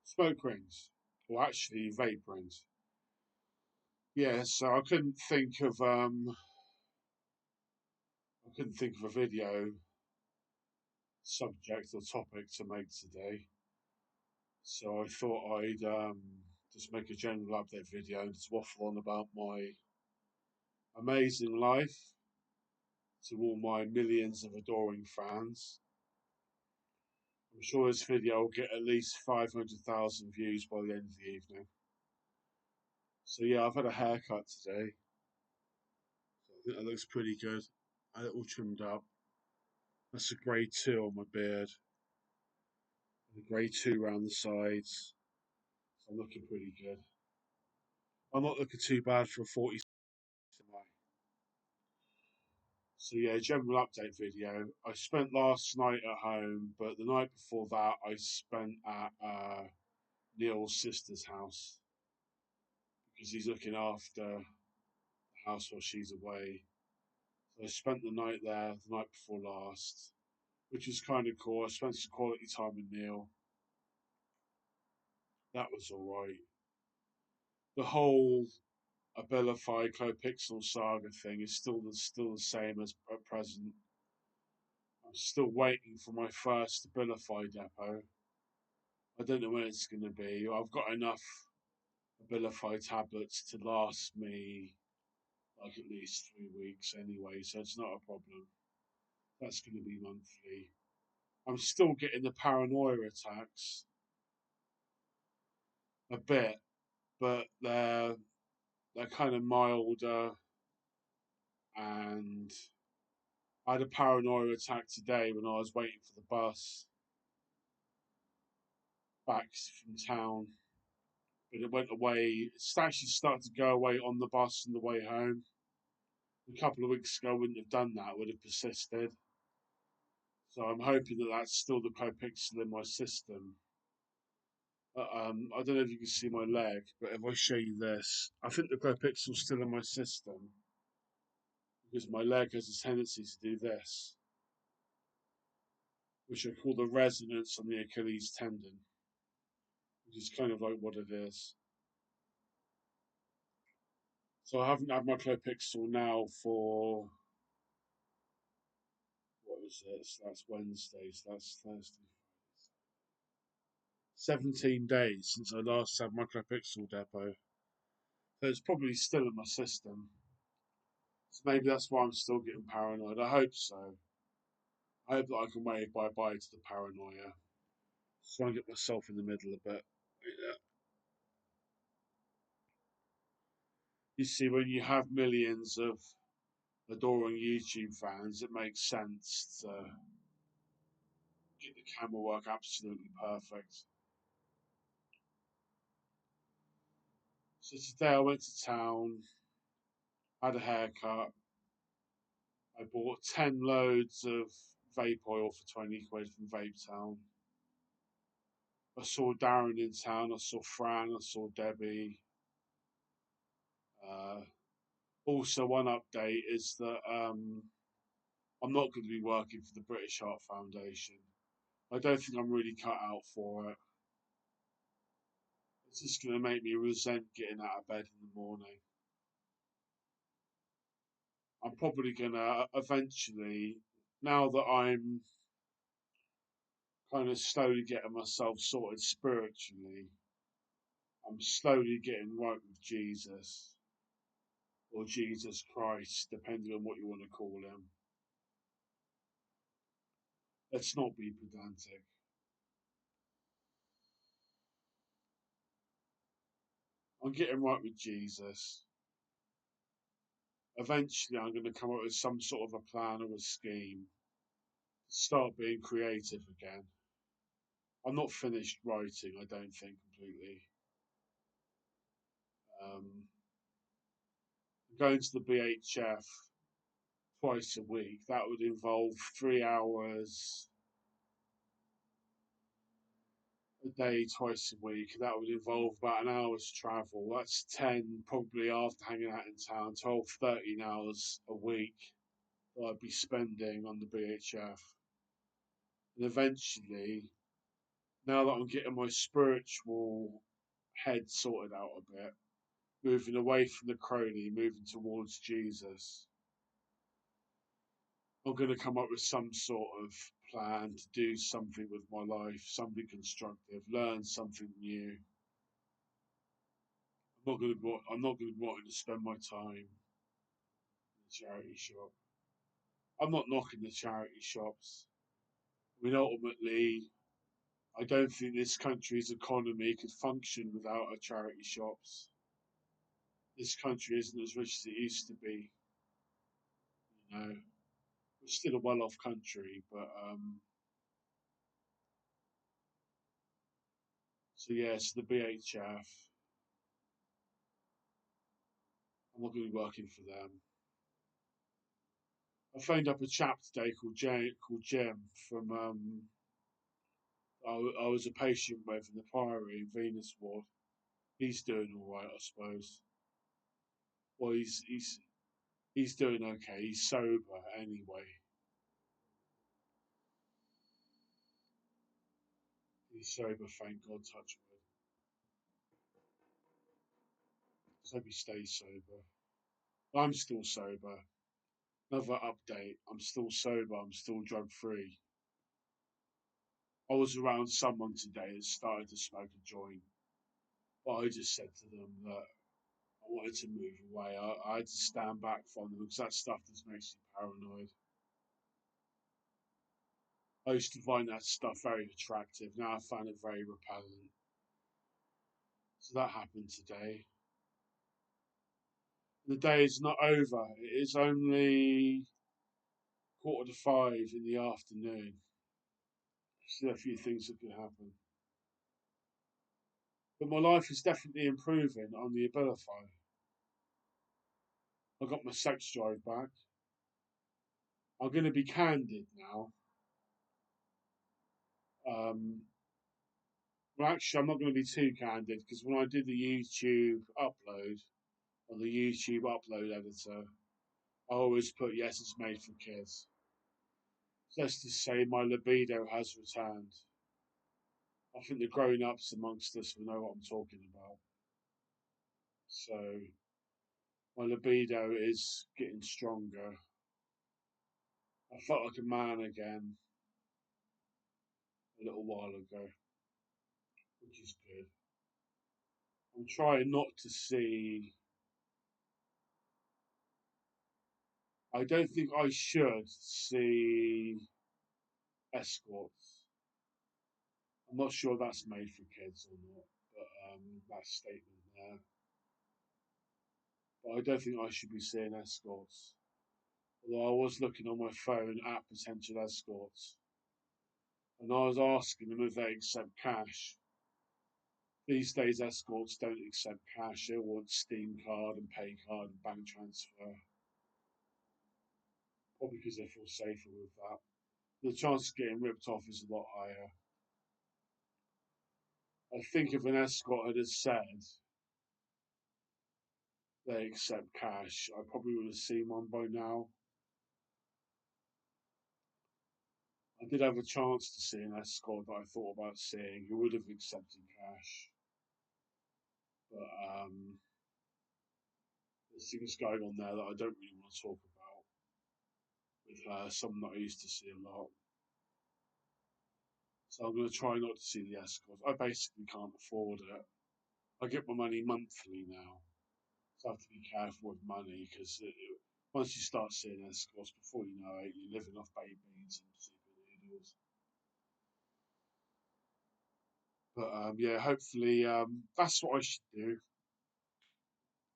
Smoke rings, or actually vape rings. Yeah, so I couldn't think of a video subject or topic to make today. So I thought I'd just make a general update video and just waffle on about my amazing life to all my millions of adoring fans. I'm sure this video will get at least 500,000 views by the end of the evening. So yeah, I've had a haircut today. So I think that looks pretty good. I had it all trimmed up. That's a grade 2 on my beard. And a grade 2 around the sides. So I'm looking pretty good. I'm not looking too bad for a 40 am I? So yeah, general update video. I spent last night at home, but the night before that I spent at Neil's sister's house because he's looking after the house while she's away. So I spent the night there the night before last, which was kind of cool. I spent some quality time with Neil. That was all right. The whole Abilify Clopixel saga thing is still the same as at present. I'm still waiting for my first Abilify depot. I don't know when it's going to be. I've got enough Abilify tablets to last me like at least 3 weeks anyway, so it's not a problem. That's going to be monthly. I'm still getting the paranoia attacks a bit, but they're kind of milder. And I had a paranoia attack today when I was waiting for the bus back from town, but it went away. It's actually started to go away on the bus on the way home. A couple of weeks ago, I wouldn't have done that. I would have persisted. So I'm hoping that that's still the Copixel in my system. I don't know if you can see my leg, but if I show you this, I think the Copixel's still in my system because my leg has a tendency to do this, which I call the resonance on the Achilles tendon, which is kind of like what it is. So I haven't had my Clopixel now for what is this? That's Wednesday, so that's Thursday. 17 days since I last had my Clopixel depot. So it's probably still in my system. So maybe that's why I'm still getting paranoid. I hope so. I hope that I can wave bye bye to the paranoia. Just try and get myself in the middle a bit. Yeah. You see, when you have millions of adoring YouTube fans, it makes sense to get the camera work absolutely perfect. So today I went to town, had a haircut. I bought 10 loads of vape oil for 20 quid from Vape Town. I saw Darren in town, I saw Fran, I saw Debbie. Uh, Also, one update is that I'm not going to be working for the British Heart Foundation. I don't think I'm really cut out for it. It's just going to make me resent getting out of bed in the morning. I'm probably going to eventually, now that I'm kind of slowly getting myself sorted spiritually, I'm slowly getting right with Jesus or Jesus Christ, depending on what you want to call him. Let's not be pedantic. I'm getting right with Jesus. Eventually, I'm going to come up with some sort of a plan or a scheme. Start being creative again. I'm not finished writing, I don't think, completely. Um, Going to the BHF twice a week, that would involve 3 hours a day, twice a week. That would involve about an hour's travel. That's 10, probably after hanging out in town, 12, 13 hours a week that I'd be spending on the BHF. And eventually, Now that I'm getting my spiritual head sorted out a bit, moving away from the crony, moving towards Jesus, I'm going to come up with some sort of plan to do something with my life, something constructive, learn something new. I'm not going to go out and spend my time in the charity shop. I'm not knocking the charity shops. I mean, ultimately, I don't think this country's economy could function without our charity shops. This country isn't as rich as it used to be. You know, we're still a well-off country, but so yes, the BHF. I'm not going to be working for them. I phoned up a chap today called Jim from I was a patient with in the Priory in Venus Ward. He's doing all right, I suppose. Well, he's doing okay. He's sober anyway. He's sober, thank God. Touch wood. So he stays sober. I'm still sober. Another update. I'm still sober. I'm still drug free. I was around someone today that started to smoke a joint, but I just said to them that I wanted to move away. I had to stand back from them because that stuff just makes you paranoid. I used to find that stuff very attractive. Now I find it very repellent. So that happened today. The day is not over. It is only 4:45 in the afternoon. Still a few things that could happen. But my life is definitely improving on the Abilify. I got my sex drive back. I'm going to be candid now. Um, well, actually, I'm not going to be too candid because when I did the YouTube upload on the YouTube upload editor, I always put yes, it's made for kids. So let's just say my libido has returned. I think the grown ups amongst us will know what I'm talking about. So my libido is getting stronger. I felt like a man again a little while ago, which is good. I'm trying not to see. I don't think I should see escorts. I'm not sure that's made for kids or not, but that statement there. But I don't think I should be seeing escorts. Although I was looking on my phone at potential escorts, and I was asking them if they accept cash. These days, escorts don't accept cash. They want Steam card and pay card and bank transfer. Probably because they feel safer with that. The chance of getting ripped off is a lot higher. I think if an escort had said they accept cash, I probably would have seen one by now. I did have a chance to see an escort that I thought about seeing who would have accepted cash. But there's things going on there that I don't really want to talk about with her, someone that I used to see a lot. So I'm going to try not to see the escorts. I basically can't afford it. I get my money monthly now. So I have to be careful with money because once you start seeing escorts, before you know it, you're living off baked beans and super noodles. But yeah, hopefully that's what I should do.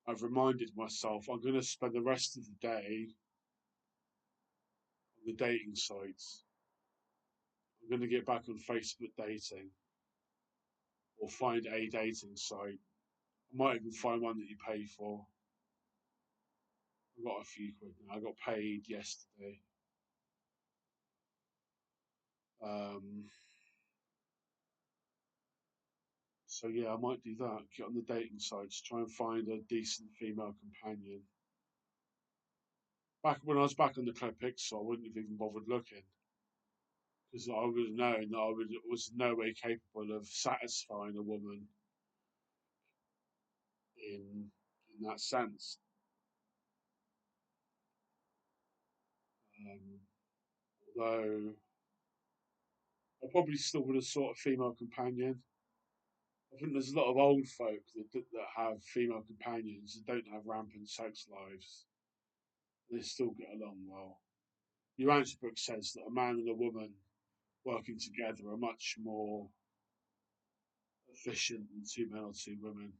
I've reminded myself I'm going to spend the rest of the day on the dating sites. I'm going to get back on Facebook dating or find a dating site. I might even find one that you pay for. I've got a few quid now. I got paid yesterday. Um, so yeah, I might do that. Get on the dating sites, try and find a decent female companion. Back when I was back on the Club Pixel, I wouldn't have even bothered looking. because I would have known that was no way capable of satisfying a woman in that sense. Um, Although I probably still would have sought a female companion. I think there's a lot of old folk that have female companions that don't have rampant sex lives. They still get along well. Your answer book says that a man and a woman working together are much more efficient than two men or two women.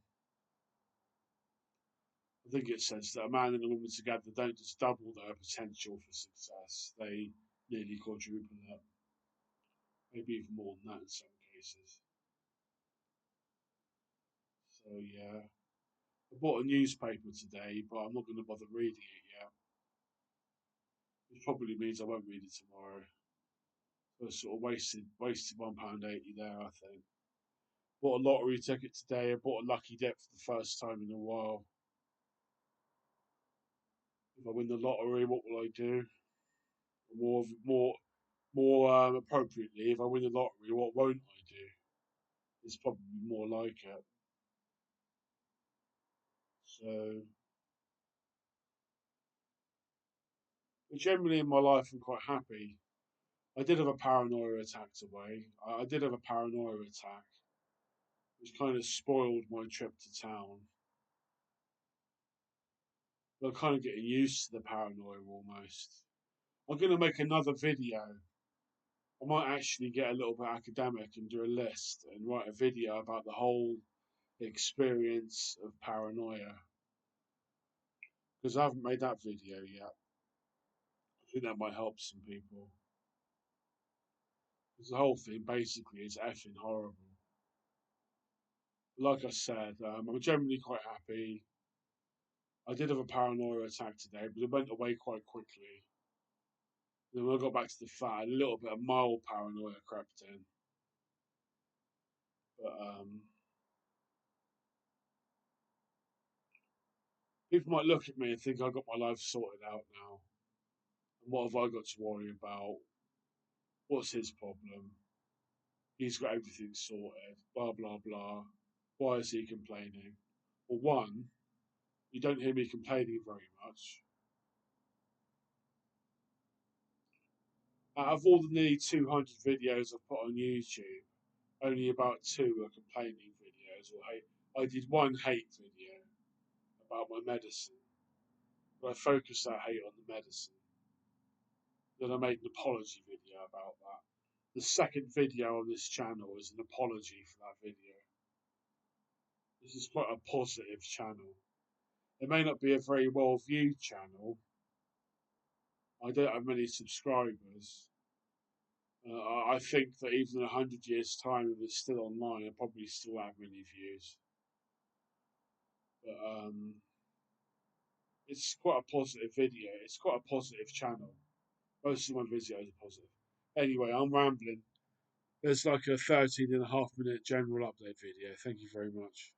I think it says that a man and a woman together don't just double their potential for success, they nearly quadruple it, maybe even more than that in some cases. So, yeah. I bought a newspaper today, but I'm not going to bother reading it yet. Which probably means I won't read it tomorrow. So I sort of wasted £1.80 there, I think. Bought a lottery ticket today. I bought a lucky dip for the first time in a while. If I win the lottery, what will I do? More appropriately, if I win the lottery, what won't I do? It's probably more like it. So, but generally in my life, I'm quite happy. I did have a paranoia attack today. I did have a paranoia attack, which kind of spoiled my trip to town. But I'm kind of getting used to the paranoia almost. I'm going to make another video. I might actually get a little bit academic and do a list and write a video about the whole experience of paranoia. Because I haven't made that video yet. I think that might help some people. Because the whole thing basically is effing horrible. Like I said, I'm generally quite happy. I did have a paranoia attack today, but it went away quite quickly. Then when I got back to the flat, a little bit of mild paranoia crept in. But people might look at me and think I've got my life sorted out now. And what have I got to worry about? What's his problem? He's got everything sorted. Blah, blah, blah. Why is he complaining? Well, one, you don't hear me complaining very much. Out of all the nearly 200 videos I've put on YouTube, only about two are complaining videos or hate. I did one hate video about my medicine, but I focused that hate on the medicine. Then I made an apology video about that. The second video on this channel is an apology for that video. This is quite a positive channel. It may not be a very well viewed channel. I don't have many subscribers. I think that even in 100 years' time, if it's still online, I'll probably still have many views. But it's quite a positive video. It's quite a positive channel. Most of my videos are positive. Anyway, I'm rambling. There's like a 13.5 minute general update video. Thank you very much.